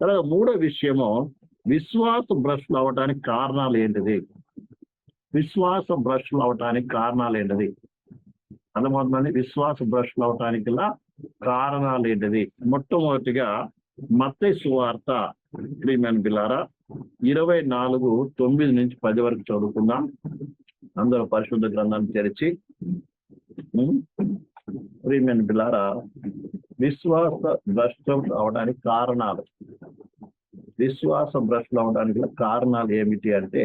తర్వాత మూడో విషయము, విశ్వాస భ్రష్టులు అవడానికి కారణాలు ఏంటిది? విశ్వాస భ్రష్టులు అవడానికి కారణాలు ఏంటిది? అర్థమవుతుందండి. విశ్వాస భ్రష్టులు అవటానికి గల కారణాలు ఏంటిది? మొట్టమొదటిగా మత్తయి సువార్త ప్రియమైన బిల్లారా 24:9-10 వరకు చదువుకుందాం. అందరూ పరిశుద్ధ గ్రంథాన్ని తెరిచి. ప్రియమైన బిల్లారా, విశ్వాస భ్రష్టం అవడానికి కారణాలు, విశ్వాస భ్రష్టులు అవడానికి గల కారణాలు ఏమిటి అంటే,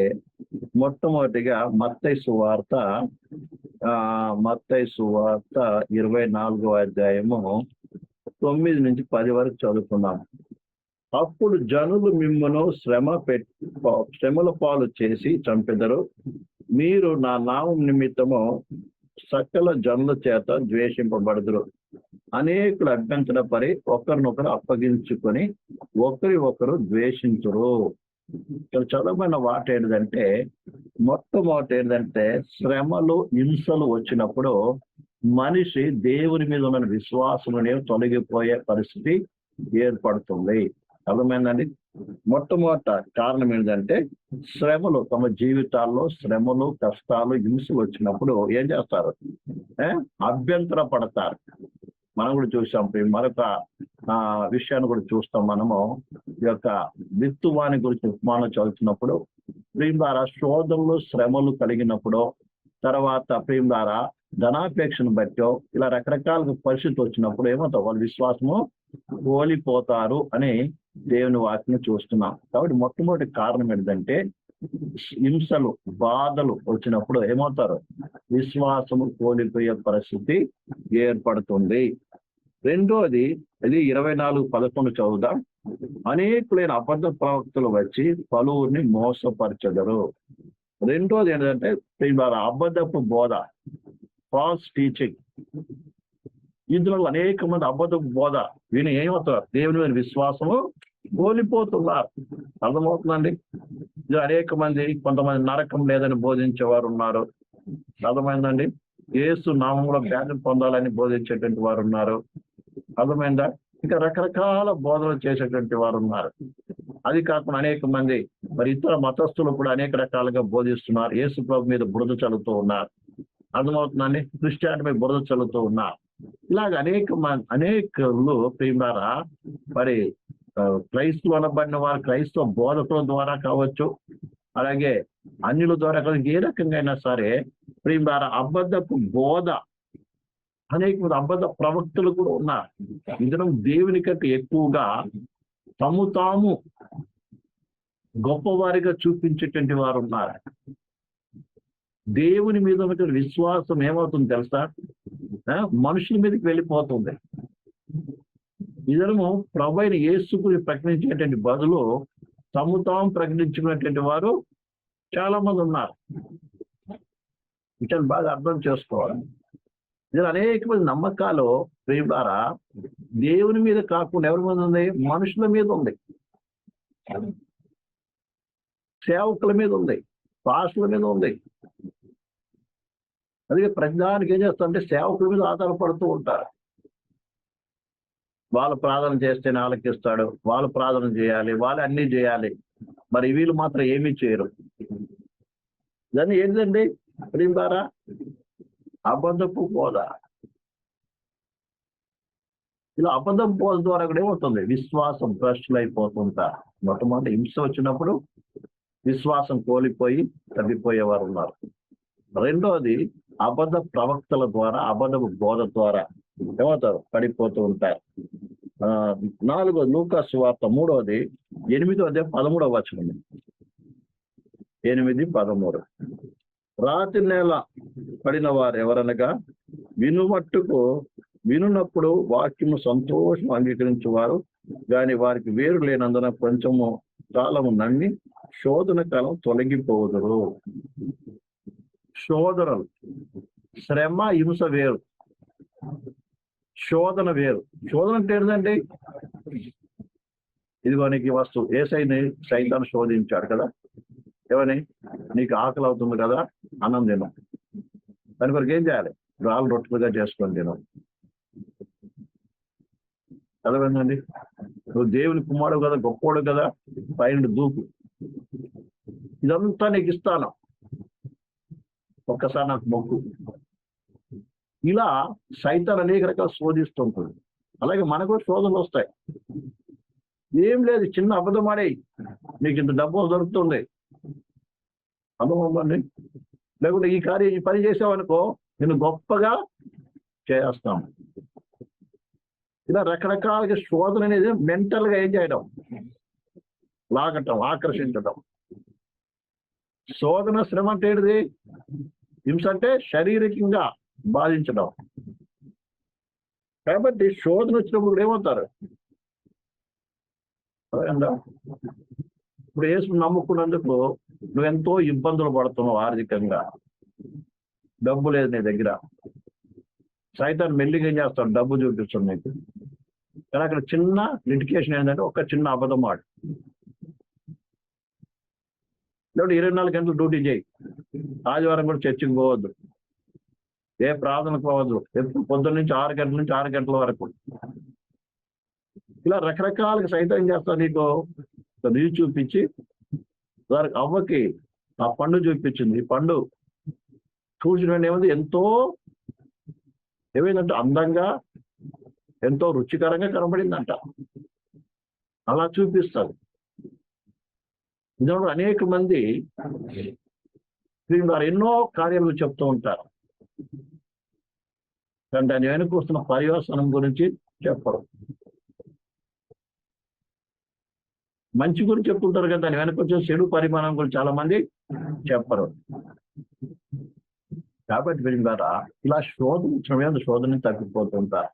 మొట్టమొదటిగా మత్తయి సువార్త 24వ అధ్యాయము 9-10 వరకు చదువుకున్నాం. అప్పుడు జనులు మిమ్మును శ్రమల పాలు చేసి చంపెదరు. మీరు నా నామం నిమిత్తము సకల జనుల చేత ద్వేషింపబడుదురు. అనేకులు అభ్యంతరపడి ఒకరినొకరు అప్పగించుకొని ఒకరి ఒకరు ద్వేషించురు. ఇక్కడ చదవమైన వాట ఏంటంటే, మొట్టమొదటి ఏంటంటే, శ్రమలు హింసలు వచ్చినప్పుడు మనిషి దేవుని మీద ఉన్న విశ్వాసమునే తొలగిపోయే పరిస్థితి ఏర్పడుతుంది. అర్థమైందండి. మొట్టమొదట కారణం ఏంటంటే, శ్రమలు, తమ జీవితాల్లో శ్రమలు, కష్టాలు, హింసలు వచ్చినప్పుడు ఏం చేస్తారు? అభ్యంతర పడతారు. మనం కూడా చూసాం. మరొక విషయాన్ని కూడా చూస్తాం. మనము ఈ యొక్క విత్తువాని గురించి ఉపమానం చదువుతున్నప్పుడు, ప్రియం ద్వారా శోధనలు శ్రమలు కలిగినప్పుడు, తర్వాత ప్రియం ద్వారా ధనాపేక్షను బట్టో ఇలా రకరకాల పరిస్థితి వచ్చినప్పుడు ఏమవుతావు? వాళ్ళ విశ్వాసము కోల్పోతారు అని దేవుని వాక్యం చూస్తున్నాం. కాబట్టి మొట్టమొదటి కారణం ఏంటంటే, హింసలు, బాధలు వచ్చినప్పుడు ఏమవుతారు? విశ్వాసము కోల్పోయే పరిస్థితి ఏర్పడుతుంది. రెండోది, ఇది 24:11 చదువుదాం. అనేకులైన అబద్ధ ప్రవక్తలు వచ్చి పలువురిని మోసపరచెదరు. రెండోది ఏంటంటే, అబద్ధపు బోధ, ఫాల్స్ టీచింగ్. ఇందులో అనేక మంది అబద్ధపు బోధ విని ఏమవుతారు? దేవుని మీద విశ్వాసము కోల్పోతున్నారు. అర్థమవుతుందండి. ఇది అనేక మంది, కొంతమంది నరకం లేదని బోధించేవారు ఉన్నారు. అర్థమైందండి. యేసు నామంలో జ్ఞానం పొందాలని బోధించేటువంటి వారు ఉన్నారు. అర్థమైందా? ఇంకా రకరకాల బోధనలు చేసేటువంటి వారు ఉన్నారు. అది కాకుండా అనేక మంది మరి ఇతర మతస్థులు కూడా అనేక రకాలుగా బోధిస్తున్నారు. యేసు ప్రభు మీద బురద చల్లుతూ ఉన్నారు. అర్థమవుతుందండి. క్రిస్టియానిటీ మీద బురద చల్లుతూ ఉన్నారు. ఇలాగ అనేకులు ప్రియులారా, మరి క్రైస్తవులు అనబడిన వారు క్రైస్తవ బోధకుల ద్వారా కావచ్చు, అలాగే అన్యుల ద్వారా కావచ్చు, ఏ రకంగా అయినా సరే ప్రియులారా అబద్ధపు బోధ, అనేక మంది అబద్ధ ప్రవక్తలు కూడా ఉన్నారు. ఇందులో దేవుని కంటే ఎక్కువగా తాము గొప్పవారిగా చూపించేటువంటి వారు ఉన్నారు. దేవుని మీద ఉన్న విశ్వాసం ఏమవుతుంది తెలుసా? మనుషుల మీదకి వెళ్ళిపోతుంది. ఇదము ప్రభు అయిన యేసుకు ప్రకటించేటువంటి బదులు తాము ప్రకటించుకునేటువంటి వారు చాలా మంది ఉన్నారు. ఇట్లా బాగా అర్థం చేసుకోవాలి. ఇది అనేక మంది నమ్మకాలు ప్రియులారా దేవుని మీద కాకుండా ఎవరి మీద ఉంది? మనుషుల మీద ఉంది, సేవకుల మీద ఉంది, పాస్టర్ల మీద ఉంది. అందుకే ప్రతిదానికి ఏం చేస్తారంటే సేవకుల మీద ఆధారపడుతూ ఉంటారు. వాళ్ళు ప్రార్థన చేస్తేనే ఆలకిస్తాడు, వాళ్ళు ప్రార్థన చేయాలి, వాళ్ళు అన్నీ చేయాలి, మరి వీళ్ళు మాత్రం ఏమీ చేయరు. దాన్ని ఏంటండి ప్రియం ద్వారా అబద్ధపు బోధ. ఇలా అబద్ధపు బోధ ద్వారా కూడా ఏమవుతుంది? విశ్వాసం భ్రష్టులు అయిపోతుంటారు. మొట్టమొదటి హింస వచ్చినప్పుడు విశ్వాసం కోల్పోయి తగ్గిపోయేవారు ఉన్నారు. రెండోది, అబద్ధ ప్రవక్తల ద్వారా, అబద్ధపు బోధ ద్వారా ఏమవుతారు? పడిపోతూ ఉంటారు. 4 లూకా సువార్త 3:8-13 వచనం. 8-13. రాతి నేల పడిన వారు ఎవరనగా, వినున్నప్పుడు వాక్యము సంతోషం అంగీకరించేవారు, కానీ వారికి వేరు లేనందున కొంచెము కాలము నమ్మి శోధన కాలం తొలగిపోదురు. శోధనలు, శ్రమ, హింస వేరు, శోధన వేరు. శోధన అంటే ఏంటండి? ఇదిగో నీకు వస్తువు, యేసయ్యని సైతాను శోధించాడు కదా, ఏమని? నీకు ఆకలి అవుతుంది కదా, అన్నం తిను. దాని కొరకు ఏం చేయాలి? రాళ్ళు రొట్టెలుగా చేసుకొని తిను. అర్థమైందండి. నువ్వు దేవుని కుమారుడు కదా, గొప్పోడు కదా, పైన దూకు, ఇదంతా నీకు ఇస్తాను, ఒక్కసారి నాకు మొక్కు. ఇలా సైతాన్ అనేక రకాల శోధిస్తుంటుంది. అలాగే మనకు శోధనలు వస్తాయి. ఏం లేదు, చిన్న అబద్ధం ఆడే నీకు ఇంత డబ్బు దొరుకుతుంది, అబద్ధం. లేకుంటే ఈ పని చేసావనుకో నేను గొప్పగా చేస్తాం. ఇలా రకరకాలుగా శోధన అనేది మెంటల్ గా ఏం చేయడం, లాగటం, ఆకర్షించడం. శోధన శ్రమ అంటే ఏంటిది? హింస అంటే శారీరకంగా బాధించడం. కాబట్టి శోధన వచ్చినప్పుడు ఏమవుతారు? ఇప్పుడు యేసు నమ్ముకున్నందుకు నువ్వెంతో ఇబ్బందులు పడుతున్నావు ఆర్థికంగా, డబ్బు లేదు నీ దగ్గర. సైతాన్ మెల్లిగా ఏం చేస్తాడు? డబ్బు చూపిస్తుంది నీకు. కానీ అక్కడ చిన్న లిటికేషన్ ఏంటంటే ఒక చిన్న అబద్ధం ఆడు. లేకపోతే 24 గంటలు డ్యూటీ చేయి, ఆదివారం కూడా చర్చికి పోవద్దు, ఏ ప్రార్థనకు పోవద్దు, ఎప్పుడు పొద్దున్న నుంచి 6 గంటల నుంచి 6 గంటల వరకు. ఇలా రకరకాలుగా సైతం చేస్తాను. నీకు రుచి చూపించి దానికి అవ్వకి ఆ పండు చూపించింది. ఈ పండు చూసిన ఏమైంది? ఎంతో ఏమైందంటే అందంగా, ఎంతో రుచికరంగా కనబడిందంట. అలా చూపిస్తారు. ఇందులో అనేక మంది వారు ఎన్నో కార్యాలు చెప్తూ ఉంటారు, కానీ దాని వెనుక వస్తున్న పర్యవసనం గురించి చెప్పరు. మంచి గురించి చెప్తుంటారు కదా, దాని వెనక వచ్చే చెడు పరిమాణం గురించి చాలా మంది చెప్పరు. కాబట్టి వీరి ద్వారా ఇలా శోధన తగ్గిపోతుంటారు.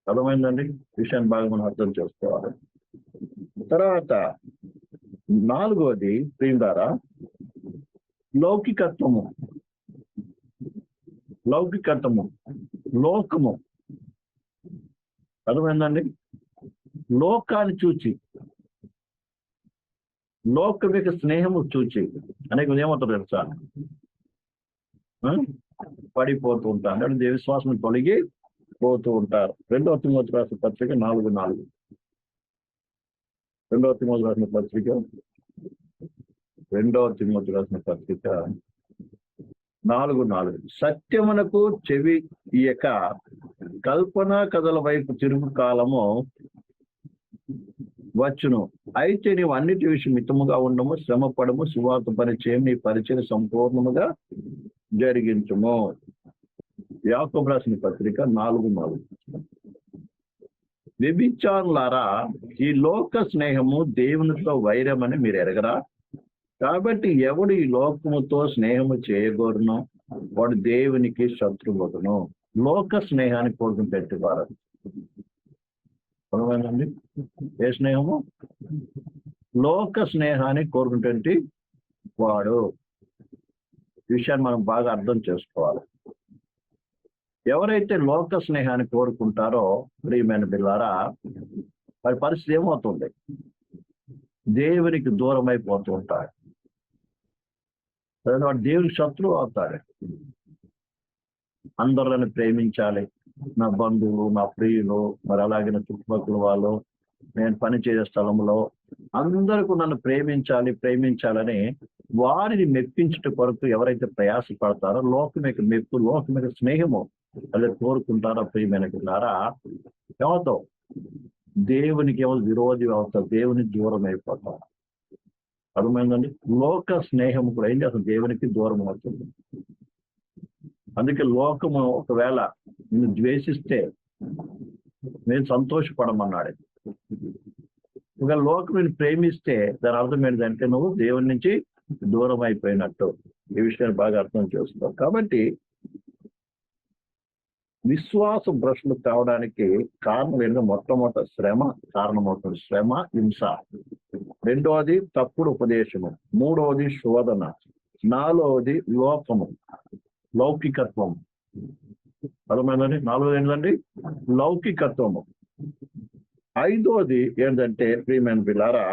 అర్థమైందండి? విషయాన్ని బాగా మనం అర్థం చేసుకోవాలి. తర్వాత 4వది వీరి ద్వారా లౌకికత్వము, లోకము. అర్థమైందండి? లోకాన్ని చూచి, లోకం యొక్క స్నేహము చూచి అనేక ఏమవుతారు తెలుసా? పడిపోతూ ఉంటారు. అంటే దేవిశ్వాసం తొలగి పోతూ ఉంటారు. 2వ తిమోతి రాసిన పత్రిక 4:4. 2వ తిమోతి రాసిన పత్రిక 4:4. సత్యమునకు చెవి ఇయక కల్పనా కథల వైపు తిరుగు కాలము వచ్చును. అయితే నీవు అన్నిటి విషయం మితముగా ఉండము, శ్రమ పడము, సువార్త పరిచయం, నీ పరిచయం సంపూర్ణముగా జరిగించుము. యాకోబు రాసిన పత్రిక 4:4. వ్యభిచారులారా, ఈ లోక స్నేహము దేవునితో వైరమని మీరు ఎరగరా? కాబట్టి ఎవడు ఈ లోకముతో స్నేహము చేయగోరునో వాడు దేవునికి శత్రువును. లోక స్నేహాన్ని కోరుకుంటేవారు. అర్థమైందండి? ఏ స్నేహము? లోక స్నేహాన్ని కోరుకుంటే వాడు. విషయాన్ని మనం బాగా అర్థం చేసుకోవాలి. ఎవరైతే లోక స్నేహాన్ని కోరుకుంటారో ప్రియమైన బిడ్డలారా, వారి పరిస్థితి ఏమవుతుంది? దేవునికి దూరం అయిపోతూ ఉంటాడు. వాడు దేవునికి శత్రువు అవుతాడు. అందరిని ప్రేమించాలి, నా బంధువులు, నా ప్రియులు, మరి అలాగే నా చుట్టుపక్కల వాళ్ళు, నేను పనిచేసే స్థలంలో అందరికీ నన్ను ప్రేమించాలని వారిని మెప్పించుట కొరకు ఎవరైతే ప్రయాసపడతారో లోకం యొక్క మెప్పు, లోకం యొక్క స్నేహము అదే కోరుకుంటారో ప్రియమైన బిడ్డలారా, ఏమవుతావు? దేవునికి ఏమో విరోధి అవుతావు, దేవునికి దూరం అయిపోతావు. అర్థమైందండి? లోక స్నేహం కూడా ఏం చేస్తుంది? దేవునికి దూరం అవుతుంది. అందుకే లోకము ఒకవేళ నిన్ను ద్వేషిస్తే నేను సంతోషపడమన్నాడు. ఒకవేళ లోకం నేను ప్రేమిస్తే దాని అర్థం ఏంటంటే నువ్వు దేవుని నుంచి దూరం అయిపోయినట్టు. ఈ విషయాన్ని బాగా అర్థం చేసుకోవాలి. కాబట్టి విశ్వాస భ్రష్టులు కావడానికి కారణం ఏంటంటే మొట్టమొదటి శ్రమ కారణమవుతుంది. శ్రమ, హింస. 2వది తప్పుడు ఉపదేశము. 3వది శోధన. 4వది లౌకికత్వం. అర్థమైందండి? 4వది ఏంటండి? లౌకికత్వము. 5వది ఏంటంటే ప్రియమైన పిల్లారా,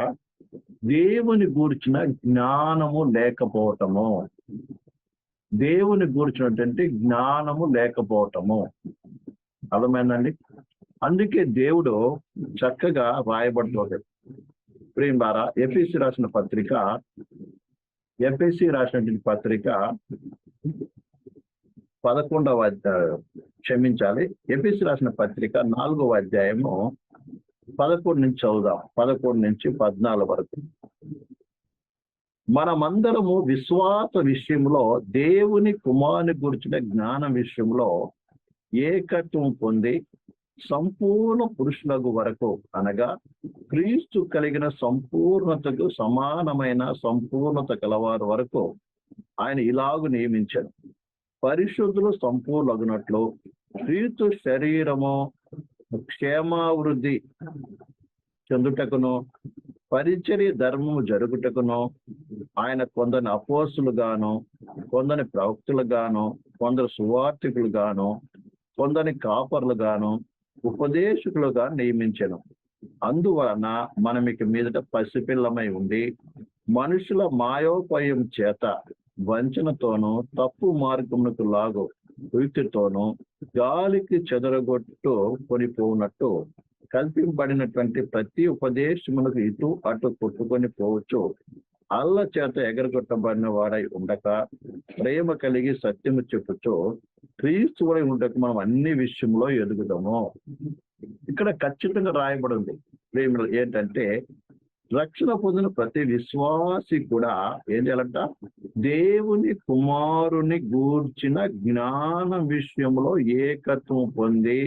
దేవుని గూర్చిన జ్ఞానము లేకపోవటము. దేవుని గూర్చినటువంటి జ్ఞానము లేకపోవటము. అర్థమైందండి? అందుకే దేవుడు చక్కగా రాయబడుతుంది. ప్రియులారా, ఎఫెసీ రాసినటువంటి పత్రిక 11వ క్షమించాలి, ఎఫెసీ రాసిన పత్రిక 4వ అధ్యాయము 11 నుంచి చదువుదాం. 11 నుంచి 14 వరకు. మనమందరము విశ్వాస విషయంలో దేవుని కుమారుని గురించిన జ్ఞానం విషయంలో ఏకత్వం పొంది సంపూర్ణ పురుషులకు వరకు, అనగా క్రీస్తు కలిగిన సంపూర్ణతకు సమానమైన సంపూర్ణత కలవారు వరకు ఆయన ఇలాగు నియమించాడు. పరిశుద్ధులు సంపూర్ణగునట్లు క్రీస్తు శరీరము క్షేమావృద్ధి చెందుటకును పరిచర్య ధర్మము జరుగుటకును ఆయన కొందరిని అపోస్తులుగాను, కొందరిని ప్రవక్తులుగాను, కొందరు సువార్తికులుగాను, కొందరిని కాపర్లుగాను, ఉపదేశకులుగా నియమించెను. అందువలన మనం ఇక మీదట పసిపిల్లమై ఉండి మనుషుల మాయోపాయం చేత వంచనతోనూ తప్పు మార్గమునకు లాగు వృత్తితోనూ గాలికి చెదరగొట్టు కొనిపోనట్టు కల్పింపబడినటువంటి ప్రతి ఉపదేశమునకు ఇటు అటు కొట్టుకొని పోవచ్చు అల్ల చేత ఎగరగొట్టబడిన వాడై ఉండక ప్రేమ కలిగి సత్యము చెప్పుచు క్రీస్తువై ఉండక మనం అన్ని విషయంలో ఎదుగుదాము. ఇక్కడ ఖచ్చితంగా రాయబడింది ప్రేమ ఏంటంటే, రక్షణ పొందిన ప్రతి విశ్వాసి కూడా ఏం చేయాలంట, దేవుని కుమారుని గూర్చిన జ్ఞానం విషయంలో ఏకత్వం పొంది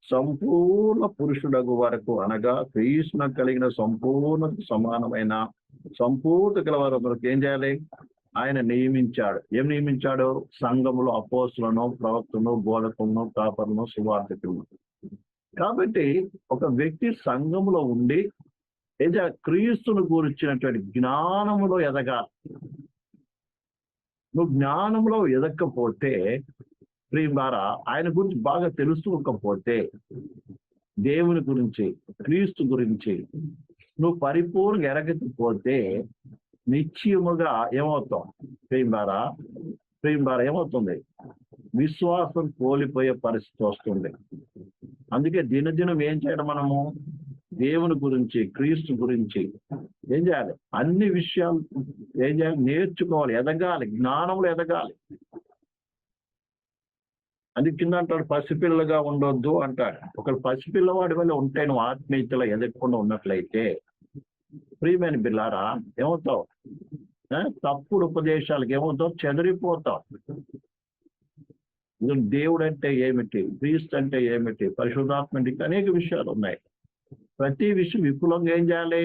సంపూర్ణ పురుషుడగు వరకు, అనగా క్రీస్తున కలిగిన సంపూర్ణ సమానమైన సంపూర్ణ కలవారు వరకు ఏం చేయాలి, ఆయన నియమించాడు. ఏం నియమించాడు? సంఘములో అపోస్తులను, ప్రవక్తలను, బోధకులను, కాపరులను, సువార్తికులను. కాబట్టి ఒక వ్యక్తి సంఘములో ఉండి క్రీస్తును గురించినటువంటి జ్ఞానములో ఎదగాలి. నువ్వు జ్ఞానంలో ఎదగకపోతే, ప్రియులారా, ఆయన గురించి బాగా తెలుసుకోకపోతే, దేవుని గురించి, క్రీస్తు గురించి నువ్వు పరిపూర్ణంగా ఎరగకపోతే నిశ్చయముగా ఏమవుతాం? ప్రియులారా ఏమవుతుంది? విశ్వాసం కోల్పోయే పరిస్థితి వస్తుంది. అందుకే దినదినం ఏం చేయడం, మనము దేవుని గురించి, క్రీస్తు గురించి ఏం చేయాలి? అన్ని విషయాలు ఏం చేయాలి? నేర్చుకోవాలి, ఎదగాలి, జ్ఞానంలో ఎదగాలి. అది కింద అంటాడు, పసిపిల్లగా ఉండొద్దు అంటాడు. ఒక పసిపిల్లవాడి వల్ల ఉంటే నువ్వు ఆత్మీయతలో ఎదగకుండా ఉన్నట్లయితే, ప్రియమైన బిల్లారా, ఏమవుతావు? తప్పుడు ఉపదేశాలకు ఏమవుతావు? చెదిరిపోతావు. దేవుడు అంటే ఏమిటి, క్రీస్తు అంటే ఏమిటి, పరిశుద్ధాత్మ అంటే అనేక విషయాలు ఉన్నాయి. ప్రతి విషయం విపులంగా ఏం చేయాలి?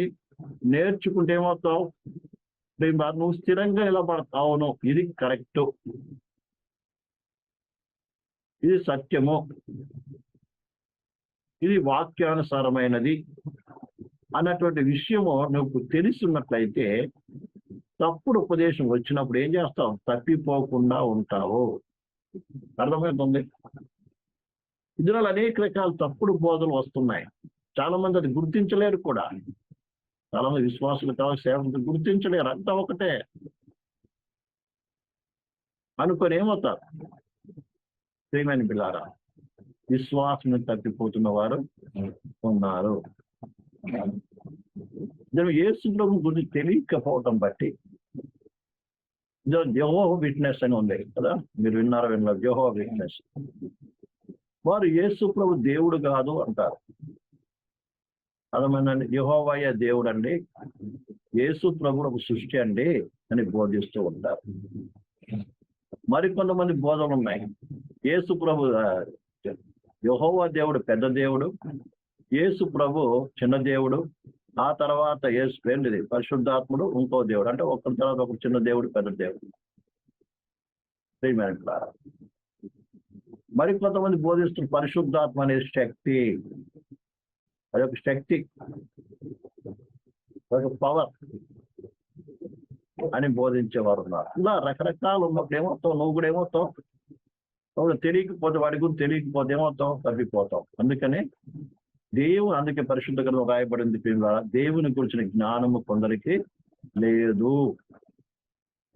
నేర్చుకుంటే ఏమవుతావు? నువ్వు స్థిరంగా నిలబడతావు. అవును, ఇది కరెక్టు, ఇది సత్యము, ఇది వాక్యానుసారమైనది అన్నటువంటి విషయము నువ్వు తెలుసున్నట్లయితే, తప్పుడు ఉపదేశం వచ్చినప్పుడు ఏం చేస్తావు? తప్పిపోకుండా ఉంటావు. అర్థమవుతుంది? ఇందులో అనేక రకాల తప్పుడు బోధలు వస్తున్నాయి. చాలా మంది అది గుర్తించలేరు కూడా. చాలా మంది విశ్వాసులు కావాలి, సేవకులు గుర్తించలేరు. అంతా ఒకటే అనుకొని ఏమవుతారు? ప్రియమైన బిడ్డలారా, విశ్వాసం తప్పిపోతున్న వారు ఉన్నారు. యేసు ప్రభు గురించి తెలియకపోవటం బట్టి, యెహోవా విట్నెస్ అని ఉంది కదా, మీరు విన్నారా? యెహోవా విట్నెస్. వారు యేసు ప్రభు దేవుడు కాదు అంటారు. అర్థమైందండి? యెహోవాయే దేవుడు అండి, యేసు ప్రభు ఒక సృష్టి అండి అని బోధిస్తూ ఉంటారు. మరికొంతమంది బోధనలు ఉన్నాయి. యేసు ప్రభు, యెహోవా దేవుడు పెద్ద దేవుడు, యేసు ప్రభు చిన్న దేవుడు, ఆ తర్వాత యేసు ఏంటిది పరిశుద్ధాత్ముడు ఇంకో దేవుడు. అంటే ఒకరి తర్వాత ఒక చిన్న దేవుడు, పెద్ద దేవుడు. మరి కొంతమంది బోధిస్తున్న పరిశుద్ధాత్మ అనే శక్తి, అదొక శక్తి, ఒక పవర్ అని బోధించేవారు ఉన్నారు. ఇలా రకరకాలు ఉన్నప్పుడు ఏమవుతావు? నువ్వు కూడా ఏమవుతావు? తెలియకపోతే, వాడి గురించి తెలియకపోతే ఏమవుతావు? తప్పిపోతావు. అందుకని అందుకే పరిశుద్ధ గ్రంథం రాయబడింది, దేవుని గురించిన జ్ఞానము కొందరికి లేదు.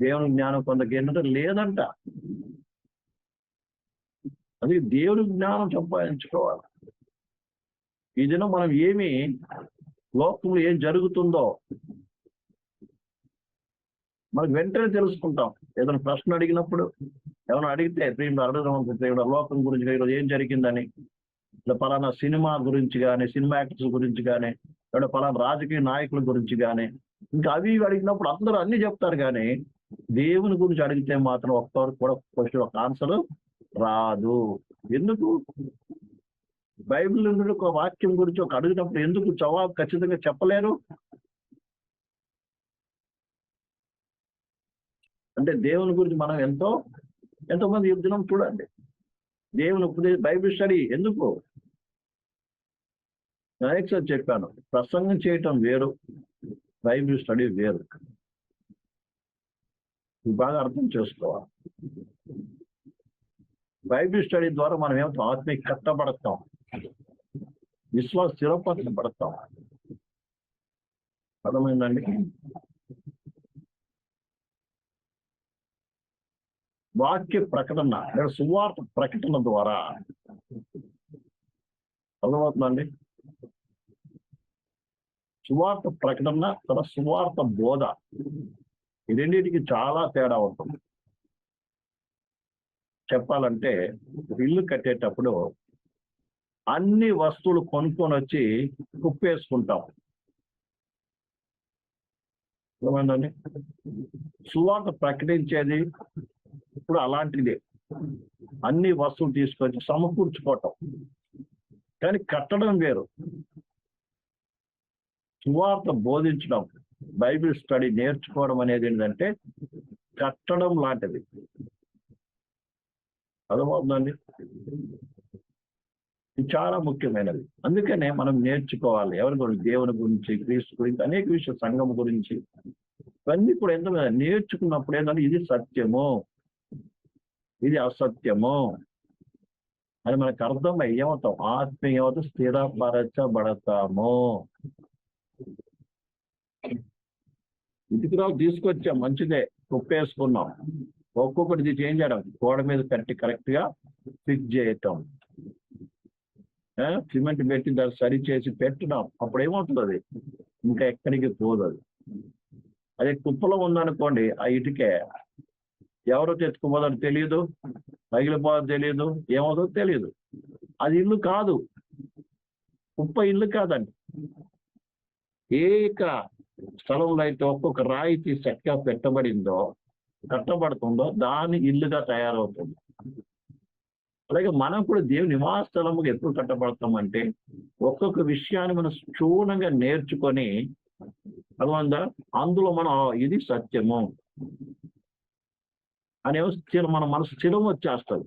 దేవుని జ్ఞానం కొందరికి ఏంటంటే లేదంట. అందుకే దేవుని జ్ఞానం సంపాదించుకోవాలి. ఈ దినం మనం లోకంలో ఏం జరుగుతుందో మనకు వెంటనే తెలుసుకుంటాం. ఏదైనా ప్రశ్న అడిగినప్పుడు, ఏమైనా అడిగితే ప్రియుడు అడగడం అనుకుంటే లోకం గురించి ఈరోజు ఏం జరిగిందని, ఇలా పలానా సినిమా గురించి కానీ, సినిమా యాక్టర్స్ గురించి కానీ, లేదా పలానా రాజకీయ నాయకుల గురించి కానీ, ఇంకా అవి అడిగినప్పుడు అందరూ అన్ని చెప్తారు కానీ దేవుని గురించి అడిగితే మాత్రం ఒక్కరికి కూడా క్వశ్చన్ ఒక ఆన్సర్ రాదు. ఎందుకు? బైబిల్ నుండి ఒక వాక్యం గురించి ఒక అడిగినప్పుడు ఎందుకు జవాబు ఖచ్చితంగా చెప్పలేరు? అంటే దేవుని గురించి మనం ఎంతోమంది దినం చూడండి, దేవుని బైబిల్ స్టడీ ఎందుకు? నేను చెప్పాను, ప్రసంగం చేయటం వేరు, బైబిల్ స్టడీ వేరు. బాగా అర్థం చేసుకోవాలి. బైబిల్ స్టడీ ద్వారా మనం ఏమవుతాం? ఆత్మీయ కట్టబడతాం, విశ్వాస స్థిరపరచబడతాం. అర్థమైందండి? వాక్య ప్రకటన లేదా సువార్త ప్రకటన ద్వారా అర్థమవుతుందండి. సువార్త ప్రకటన తన సువార్త బోధ, ఈ రెండింటికి చాలా తేడా ఉంటుంది. చెప్పాలంటే ఇల్లు కట్టేటప్పుడు అన్ని వస్తువులు కొనుక్కొని వచ్చి కుప్పేసుకుంటాం. ఏమండి? సువార్త ప్రకటించేది ఇప్పుడు అలాంటిదే, అన్ని వస్తువులు తీసుకొచ్చి సమకూర్చుకోవటం. కానీ కట్టడం వేరు. సువార్త బోధించడం, బైబిల్ స్టడీ నేర్చుకోవడం అనేది ఏంటంటే కట్టడం లాంటిది. అర్థమవుతుందండి? ఇది చాలా ముఖ్యమైనది. అందుకనే మనం నేర్చుకోవాలి. ఎవరి గురించి? దేవుని గురించి, క్రీస్తు గురించి, అనేక విషయాలు, సంఘం గురించి, ఇవన్నీ కూడా ఎందుకు నేర్చుకున్నప్పుడు ఏంటంటే ఇది సత్యము, ఇది అసత్యము అని మనకు అర్థమై ఏమవుతాం? ఆత్మీయత స్థిరపరచబడతాము. ఇటుకరావు తీసుకొచ్చాం, మంచిదే, కుప్పేసుకున్నాం. ఒక్కొక్కటి చేంజ్ చేయడం, గోడ మీద పెట్టి కరెక్ట్ గా ఫిక్స్ చేయటం, సిమెంట్ పెట్టి దాన్ని సరి చేసి పెట్టడం. అప్పుడు ఏమవుతుంది? అది ఇంకా ఎక్కడికి పోదు. అది అదే కుప్పలో ఉందనుకోండి, ఆ ఇటుకే ఎవరో తెచ్చుకోపోదని తెలియదు, పగిలిపోదో తెలియదు, ఏమవుతుందో తెలియదు. అది ఇల్లు కాదు, కుప్ప ఇల్లు కాదండి. ఏక స్థలంలో అయితే ఒక్కొక్క రాయితీ చక్కగా పెట్టబడిందో, కట్టబడుతుందో దాని ఇల్లుగా తయారవుతుంది. అలాగే మనం కూడా దేవుని నివాస స్థలముగా ఎప్పుడు కట్టబడతామంటే ఒక్కొక్క విషయాన్ని మనం క్షుణ్ణంగా నేర్చుకొని అర్థమైందా, అందులో మనం ఇది సత్యము అనే మన మనసు స్థిరం వచ్చేస్తుంది,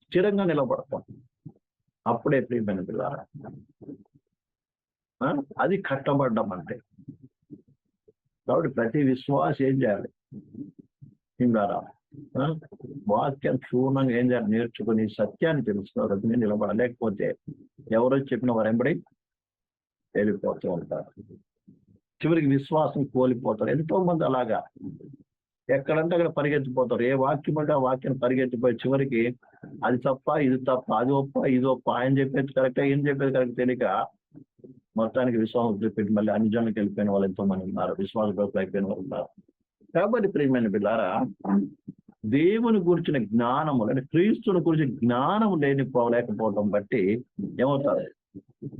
స్థిరంగా నిలబడతాం. అప్పుడే ప్రియమైన పిల్లారా అది కట్టబడ్డం అంటే. కాబట్టి ప్రతి విశ్వాసం ఏం చేయాలి? పిల్లారా వాక్యం క్షుణ్ణంగా ఏం చేయాలి? నేర్చుకుని సత్యాన్ని తెలుసుకోవాలి, అది నేను నిలబడాలి. లేకపోతే ఎవరో చెప్పిన వారు వెంబడి వెళ్ళిపోతూ ఉంటారు, చివరికి విశ్వాసం కోల్పోతారు. ఎంతో మంది అలాగా ఎక్కడంటే అక్కడ పరిగెత్తిపోతారు. ఏ వాక్యం అంటే ఆ వాక్యం పరిగెత్తిపోయి చివరికి అది తప్ప ఇది తప్ప, అది ఒప్ప ఇది ఒప్ప, ఆయన చెప్పేది కరెక్టా ఏం చెప్పేది కరెక్ట్ తెలియక మొత్తానికి విశ్వాసం చెప్పి మళ్ళీ అన్ని జనులకు వెళ్ళిపోయిన వాళ్ళు ఎంతో మంది ఉన్నారు, విశ్వాస గ్రూపులు అయిపోయిన వాళ్ళు ఉన్నారు. కాబట్టి ప్రియమైన బిడ్డారా, దేవుని గురించిన జ్ఞానము అంటే క్రీస్తుని గురించి జ్ఞానం లేకపోవడం బట్టి ఏమవుతారు?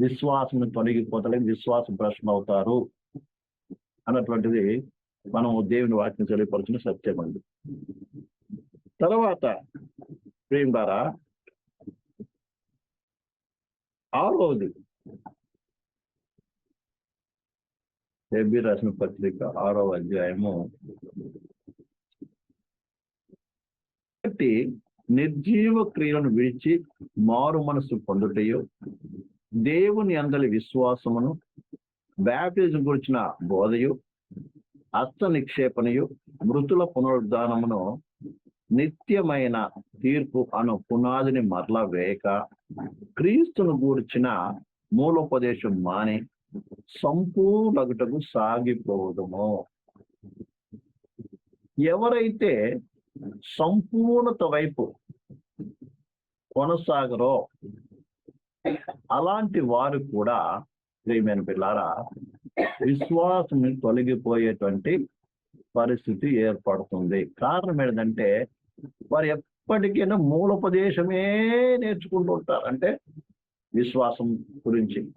విశ్వాసం తొలగిపోతారు, విశ్వాసం ప్రశ్న అవుతారు అన్నటువంటిది మనం దేవుని వాక్యం తెలియపరిచిన సత్యం అండి. తర్వాత ప్రేమ ద్వారా 6వది హెబ్రీ రాసిన పత్రిక 6వ అధ్యాయము. నిర్జీవ క్రియలను విడిచి మారు మనసు పొందుటయు, దేవుని అందలి విశ్వాసమును, బ్యాప్టిజం గురించిన బోధయు, హస్త నిక్షేపణయు, మృతుల పునరుద్ధానమును, నిత్యమైన తీర్పు అను పునాదిని మరలా వేయక క్రీస్తును గూర్చిన మూలోపదేశం మాని సంపూర్ణగుటకు సాగిపోవడము. ఎవరైతే సంపూర్ణత వైపు కొనసాగరో, అలాంటి వారు కూడా ప్రియమైన పిల్లారా విశ్వాసం తొలగిపోయేటువంటి పరిస్థితి ఏర్పడుతుంది. కారణం ఏంటంటే వారు ఎప్పటికైనా మూలోపదేశమే నేర్చుకుంటూ ఉంటారు. అంటే విశ్వాసం గురించి,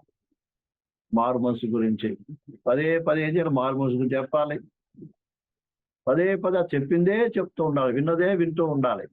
మారు మనసు గురించి పదే పదే మారు మనసు గురించి చెప్పాలి. పదే పదే చెప్పిందే చెప్తూ ఉండాలి, విన్నదే వింటూ ఉండాలి.